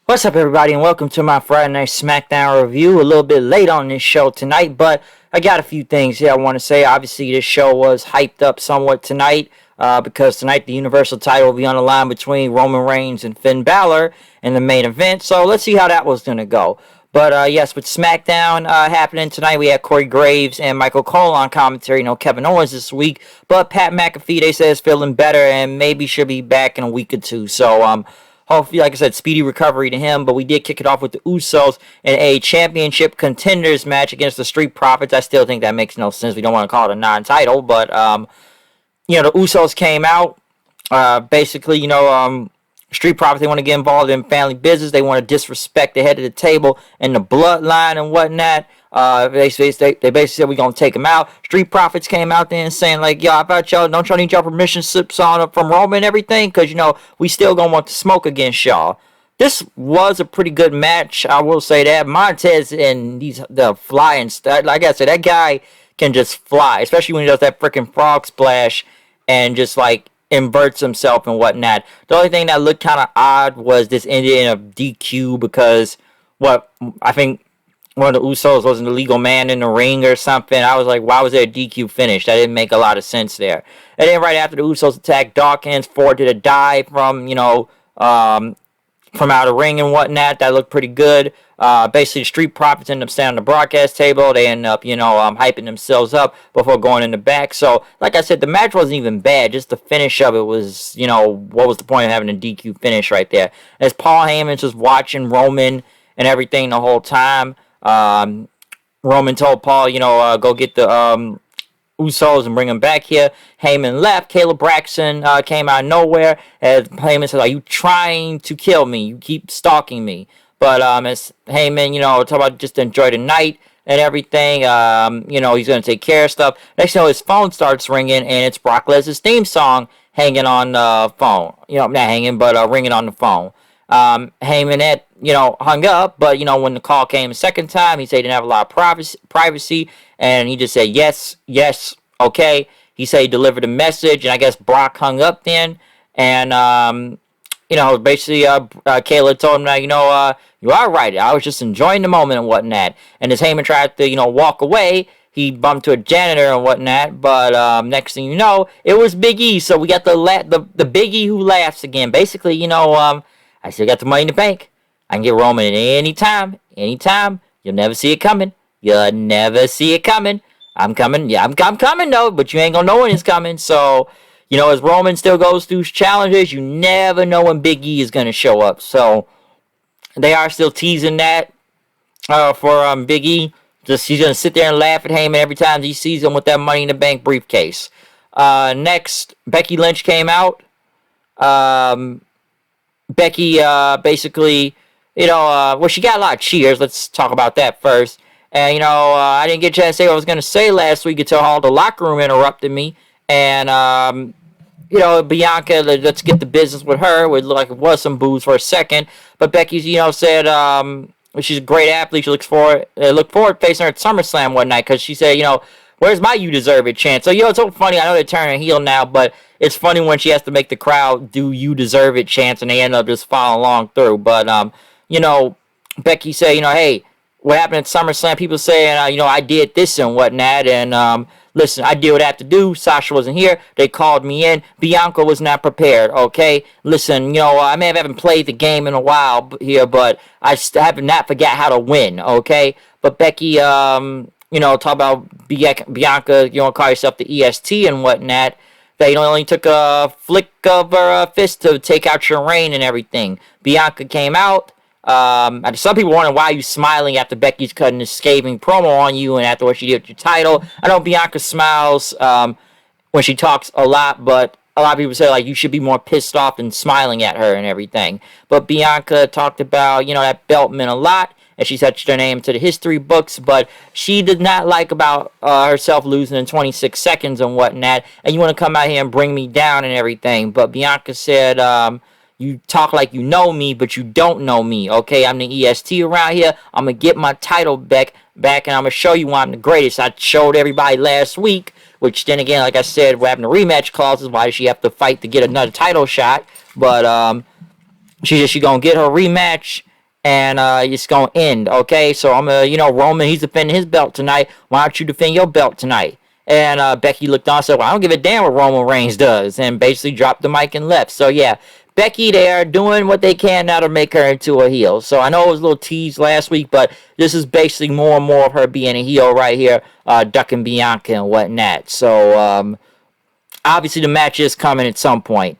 What's up, everybody, and welcome to my Friday Night Smackdown review. A little bit late on this show tonight, but I got a few things here I want to say. Obviously, this show was hyped up somewhat tonight because tonight the Universal title will be on the line between Roman Reigns and Finn Balor in the main event. So let's see how that was going to go. But yes, with Smackdown happening tonight, we had Corey Graves and Michael Cole on commentary. No Kevin Owens this week, but Pat McAfee, they say, is feeling better and maybe should be back in a week or two. So hopefully, like I said, speedy recovery to him. But we did kick it off with the Usos in a championship contenders match against the Street Profits. I still think that makes no sense. We don't want to call it a non-title, but the Usos came out. Basically, Street Profits, they want to get involved in family business. They want to disrespect the head of the table and the bloodline and whatnot. They basically said we're going to take them out. Street Profits came out there and saying, like, yo, how about y'all? Don't y'all need y'all permission slips on up from Roman and everything? Because, we still going to want to smoke against y'all. This was a pretty good match. I will say that. Montez and the flying stuff. Like I said, that guy can just fly, especially when he does that freaking frog splash and just, like, inverts himself and whatnot. The only thing that looked kind of odd was this ended in a DQ because I think one of the Usos was an illegal man in the ring or something. I was like, why was there a DQ finish? That didn't make a lot of sense there. And then right after the Usos attacked Dawkins, Ford did a dive from out of the ring and whatnot. That looked pretty good. Basically, the Street Profits ended up staying on the broadcast table. They ended up, hyping themselves up before going in the back. So, like I said, the match wasn't even bad. Just the finish of it was, what was the point of having a DQ finish right there? As Paul Heyman's just watching Roman and everything the whole time, Roman told Paul, go get the Usos and bring them back here. Heyman left. Caleb Braxton came out of nowhere. As Heyman said, are you trying to kill me? You keep stalking me. But as Heyman, talk about just enjoy the night and everything. He's going to take care of stuff. Next thing you know, his phone starts ringing, and it's Brock Lesnar's theme song hanging on the phone. Not hanging, but ringing on the phone. Heyman had, hung up, but, when the call came a second time, he said he didn't have a lot of privacy, and he just said, yes, okay. He said he delivered a message, and I guess Brock hung up then, and, basically, Kayla told him that, you are right. I was just enjoying the moment and whatnot. And as Heyman tried to, walk away, he bumped to a janitor and whatnot. But next thing you know, it was Big E. So we got the Big E who laughs again. Basically, I still got the money in the bank. I can get Roman at any time. You'll never see it coming. You'll never see it coming. I'm coming. Yeah, I'm coming, though. But you ain't going to know when it's coming. So, as Roman still goes through challenges, you never know when Big E is going to show up. So, they are still teasing that for Big E. He's going to sit there and laugh at Heyman every time he sees him with that Money in the Bank briefcase. Next, Becky Lynch came out. Becky basically, she got a lot of cheers. Let's talk about that first. And, I didn't get a chance to say what I was going to say last week until all the locker room interrupted me. And, Bianca, let's get the business with her. It looked like it was some booze for a second. But Becky, said she's a great athlete. She looked forward to facing her at SummerSlam one night because she said, where's my You Deserve It chant? So, it's so funny. I know they're turning heel now, but it's funny when she has to make the crowd do You Deserve It chants and they end up just following along through. But, Becky said, hey, what happened at SummerSlam? People saying, I did this and whatnot. And, listen, I did what I had to do. Sasha wasn't here. They called me in. Bianca was not prepared, okay? Listen, I may haven't played the game in a while here, but I have not forgot how to win, okay? But Becky, talk about Bianca, call yourself the EST and whatnot. They only took a flick of her fist to take out your reign and everything. Bianca came out. Some people wondering why you smiling after Becky's cutting a scathing promo on you and after what she did with your title. I know Bianca smiles when she talks a lot, but a lot of people say, like, you should be more pissed off than smiling at her and everything. But Bianca talked about, that belt meant a lot, and she touched her name to the history books, but she did not like about herself losing in 26 seconds and whatnot, and you want to come out here and bring me down and everything. But Bianca said, you talk like you know me, but you don't know me, okay? I'm the EST around here. I'm going to get my title back, and I'm going to show you why I'm the greatest. I showed everybody last week, which then again, like I said, we're having the rematch clauses. Why does she have to fight to get another title shot? But She gonna get her rematch, and it's gonna end. Okay, so I'm Roman, he's defending his belt tonight. Why don't you defend your belt tonight? And Becky looked on and said, well, I don't give a damn what Roman Reigns does, and basically dropped the mic and left. So yeah, Becky, they are doing what they can now to make her into a heel. So I know it was a little tease last week, but this is basically more and more of her being a heel right here, ducking Bianca and whatnot. So obviously the match is coming at some point.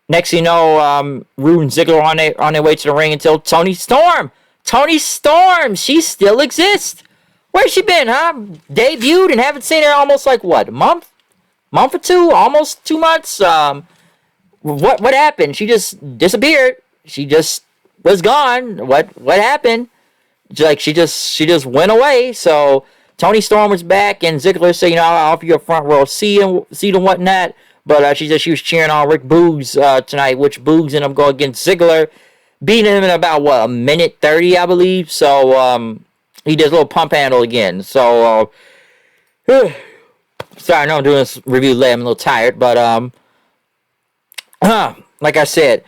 Next thing you know, Rude and Ziggler on their way to the ring until Toni Storm. Toni Storm, she still exists. Where's she been, huh? Debuted and haven't seen her almost like what, a month or two, almost 2 months. What happened? She just disappeared. She just was gone. What happened? She just went away. So Toni Storm was back, and Ziggler said, I'll offer you a front row seat and whatnot. But she said she was cheering on Rick Boogs tonight, which Boogs ended up going against Ziggler, beating him in about, a minute 30, I believe. So he did a little pump handle again. So, sorry, I know I'm doing this review late. I'm a little tired. But, like I said,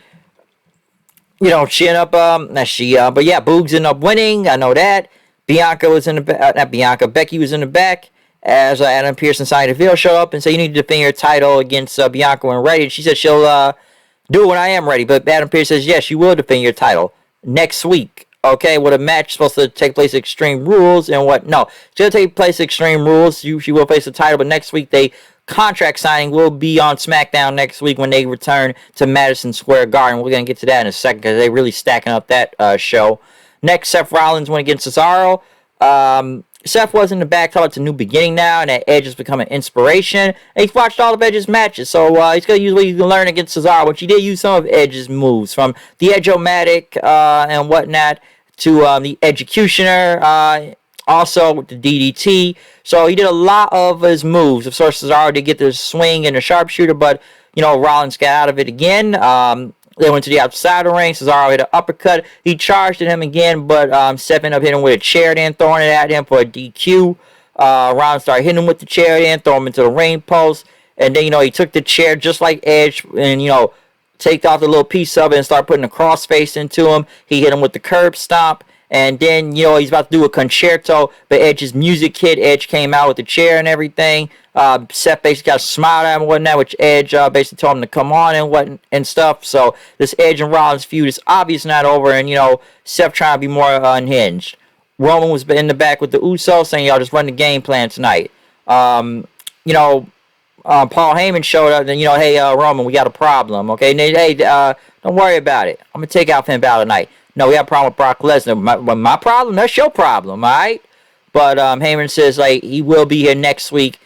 she ended up, but yeah, Boogs ended up winning. I know that. Bianca was in the back, not Bianca, Becky was in the back. As Adam Pearce and Sonya Deville show up and say, you need to defend your title against Bianca when ready. And she said she'll do it when I am ready. But Adam Pearce says, yes, you will defend your title next week. Okay, with a match supposed to take place at Extreme Rules and what? No, it's going to take place at Extreme Rules. She will face the title, but next week contract signing will be on Smackdown next week when they return to Madison Square Garden. We're going to get to that in a second because they're really stacking up that show. Next, Seth Rollins went against Cesaro. Seth was in the back, talking it's a new beginning now, and that Edge is becoming inspiration. And he's watched all of Edge's matches, so he's going to use what he's going to learn against Cesaro, which he did use some of Edge's moves, from the Edge-O-Matic and whatnot to the Executioner, also with the DDT. So he did a lot of his moves. Of course, Cesaro did get the swing and the sharpshooter, but, Rollins got out of it again. They went to the outside of the ring. Cesaro hit an uppercut. He charged at him again, but Seth ended up hitting him with a chair, then throwing it at him for a DQ. Rollins started hitting him with the chair, then throw him into the ring post. And then, he took the chair just like Edge and, take off the little piece of it and start putting a crossface into him. He hit him with the curb stomp. And then, he's about to do a concerto, but Edge's music hit. Edge came out with the chair and everything. Seth basically got smiled at him and whatnot, which Edge basically told him to come on and stuff. So this Edge and Rollins feud is obviously not over, and, Seth trying to be more unhinged. Roman was in the back with the Usos saying, y'all just run the game plan tonight. Paul Heyman showed up and, hey, Roman, we got a problem, okay? And hey, don't worry about it. I'm going to take out Finn Balor tonight. No, we have a problem with Brock Lesnar. My problem? That's your problem, all right? But Heyman says, he will be here next week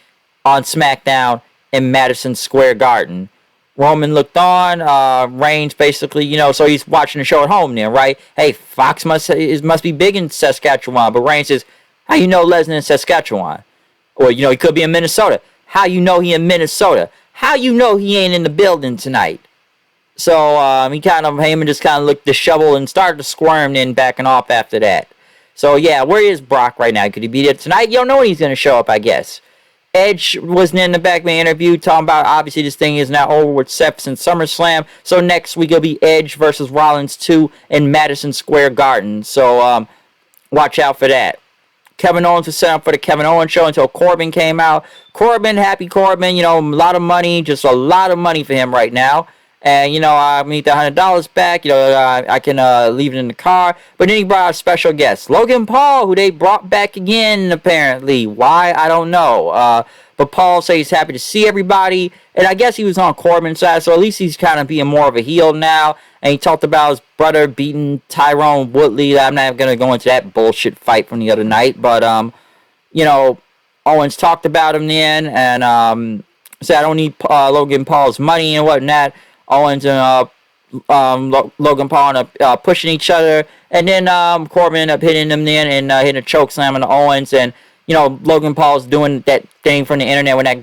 on Smackdown in Madison Square Garden. Roman looked on. Reigns basically, so he's watching the show at home then, right? Hey, Fox must be big in Saskatchewan. But Reigns says, how you know Lesnar in Saskatchewan? Or, he could be in Minnesota. How you know he in Minnesota? How you know he ain't in the building tonight? So Heyman just kind of looked disheveled and started to squirm, then backing off after that. So yeah, where is Brock right now? Could he be there tonight? You don't know when he's going to show up, I guess. Edge wasn't in the back of the interview talking about obviously this thing is now over with Seth since SummerSlam. So next week it'll be Edge versus Rollins 2 in Madison Square Garden. So watch out for that. Kevin Owens was set up for the Kevin Owens show until Corbin came out. Happy Corbin, a lot of money, just a lot of money for him right now. And, I need the $100 back. I can leave it in the car. But then he brought out a special guest, Logan Paul, who they brought back again, apparently. Why? I don't know. But Paul says he's happy to see everybody. And I guess he was on Corbin's side, so at least he's kind of being more of a heel now. And he talked about his brother beating Tyrone Woodley. I'm not going to go into that bullshit fight from the other night. But, Owens talked about him then. And said, I don't need Logan Paul's money and whatnot. Owens and Logan Paul end up pushing each other. And then Corbin ended up hitting him then and hitting a choke slam on Owens. And, Logan Paul's doing that thing from the internet when that,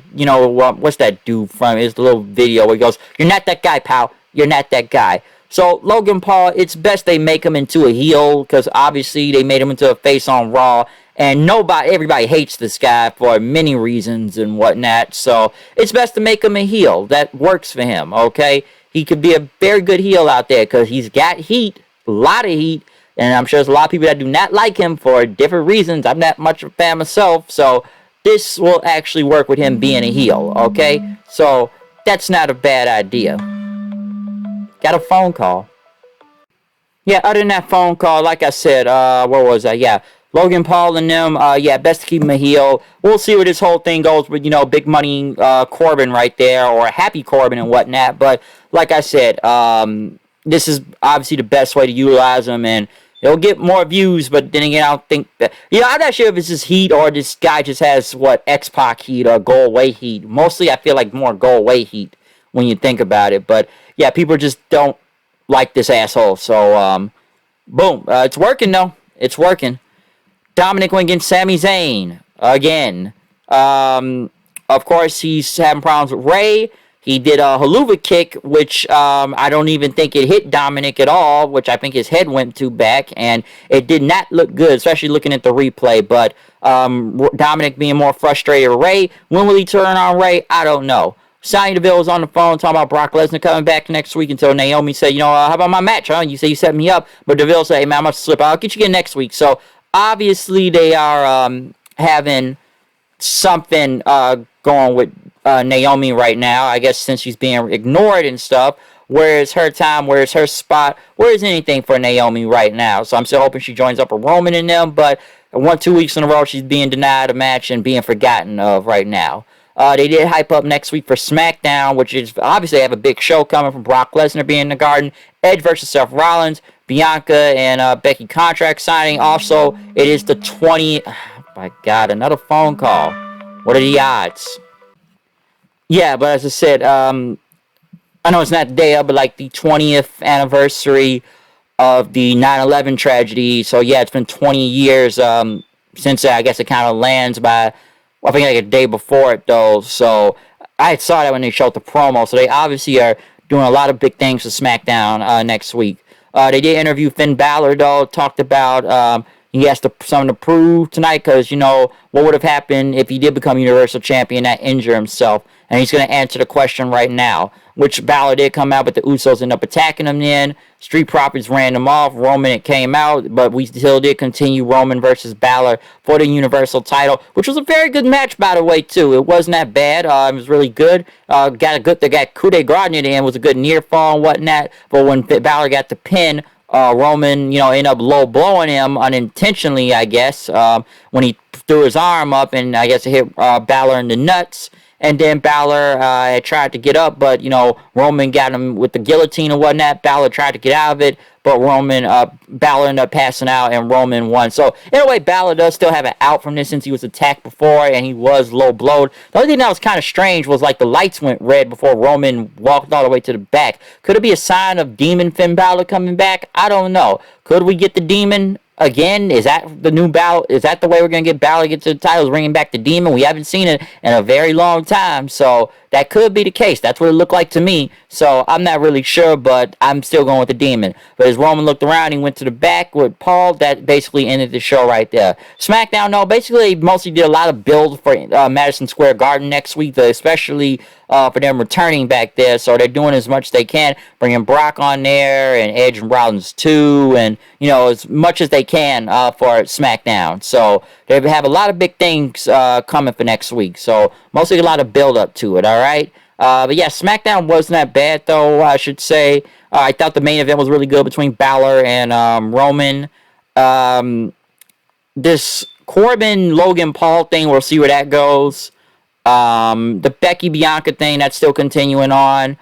what's that dude from? It's the little video where he goes, you're not that guy, pal. You're not that guy. So Logan Paul, it's best they make him into a heel because obviously they made him into a face on Raw. And everybody hates this guy for many reasons and whatnot. So it's best to make him a heel. That works for him, okay? he could be a very good heel out there because he's got heat, a lot of heat, and I'm sure there's a lot of people that do not like him for different reasons. I'm not much of a fan myself, so this will actually work with him being a heel, okay? So that's not a bad idea. Got a phone call. Yeah, other than that phone call, like I said, where was I? Yeah, Logan Paul and them, yeah, best to keep him a heel. We'll see where this whole thing goes with, big money Corbin right there, or Happy Corbin and whatnot. But like I said, this is obviously the best way to utilize him, and he'll get more views. But then again, I don't think that, I'm not sure if it's just heat or this guy just has X-Pac heat or go away heat. Mostly, I feel like more go away heat when you think about it. But yeah, people just don't like this asshole. So, boom. It's working, though. It's working. Dominic went against Sami Zayn again. Of course, he's having problems with Ray. He did a haluva kick, which I don't even think it hit Dominic at all, which I think his head went to back, and it did not look good, especially looking at the replay. But Dominic being more frustrated with Ray. When will he turn on Ray? I don't know. Sonya Deville was on the phone talking about Brock Lesnar coming back next week until Naomi said, how about my match, huh? You say you set me up. But Deville said, hey, man, I'm going to slip out. I'll get you again next week. So, obviously, they are having something going with Naomi right now. I guess since she's being ignored and stuff. Where's her time? Where's her spot? Where's anything for Naomi right now? So, I'm still hoping she joins up with Roman and them. But 2 weeks in a row, she's being denied a match and being forgotten of right now. They did hype up next week for Smackdown, which is obviously they have a big show coming from Brock Lesnar being in the Garden, Edge versus Seth Rollins, Bianca and Becky contract signing. Also, it is the 20th. Oh my God, another phone call. What are the odds? Yeah, but as I said, I know it's not the day of, but like the 20th anniversary of the 9/11 tragedy. So yeah, it's been 20 years since I guess it kind of lands by. I think like a day before it, though, so I saw that when they showed the promo, so they obviously are doing a lot of big things for SmackDown next week. They did interview Finn Balor, though, talked about he has something to prove tonight, because, what would have happened if he did become Universal Champion and injure himself, and he's going to answer the question right now, which Balor did come out, but the Usos ended up attacking him then. Street Profits ran them off. Roman, it came out, but we still did continue Roman versus Balor for the Universal title, which was a very good match, by the way, too. It wasn't that bad. It was really good. They got coup de grace near the end, was a good near fall and whatnot, but when Balor got the pin, Roman, ended up low blowing him unintentionally, I guess, when he threw his arm up, and I guess it hit Balor in the nuts. And then Balor had tried to get up, but, Roman got him with the guillotine and whatnot. Balor tried to get out of it, but Balor ended up passing out, and Roman won. So, in a way, Balor does still have an out from this since he was attacked before, and he was low blowed. The only thing that was kind of strange was, the lights went red before Roman walked all the way to the back. Could it be a sign of Demon Finn Balor coming back? I don't know. Could we get the Demon again? Is that the new Balor? Is that the way we're going to get Balor to get to the titles, bringing back the Demon? We haven't seen it in a very long time, so that could be the case. That's what it looked like to me, so I'm not really sure, but I'm still going with the Demon. But as Roman looked around, he went to the back with Paul. That basically ended the show right there. SmackDown, no, basically mostly did a lot of build for Madison Square Garden next week, especially for them returning back there, so they're doing as much as they can, bringing Brock on there, and Edge and Rollins too, and, as much as they can for SmackDown. So they have a lot of big things coming for next week, so mostly a lot of build up to it, alright? But yeah, SmackDown wasn't that bad, though, I should say. I thought the main event was really good between Balor and Roman. This Corbin-Logan Paul thing, we'll see where that goes. The Becky Bianca thing, that's still continuing on.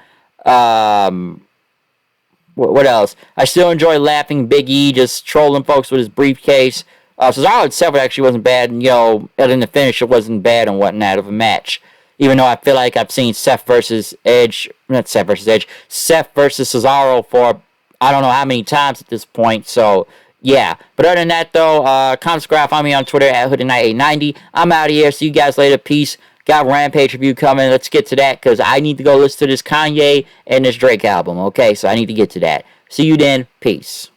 What else? I still enjoy laughing Big E just trolling folks with his briefcase. Cesaro itself actually wasn't bad, and, other than the finish, it wasn't bad and whatnot of a match. Even though I feel like I've seen Seth versus Cesaro for I don't know how many times at this point, so yeah. But other than that, though, comment, subscribe, find me on Twitter at HoodieKnight890. I'm out of here. See you guys later. Peace. Got a Rampage review coming. Let's get to that, because I need to go listen to this Kanye and this Drake album, okay? So I need to get to that. See you then. Peace.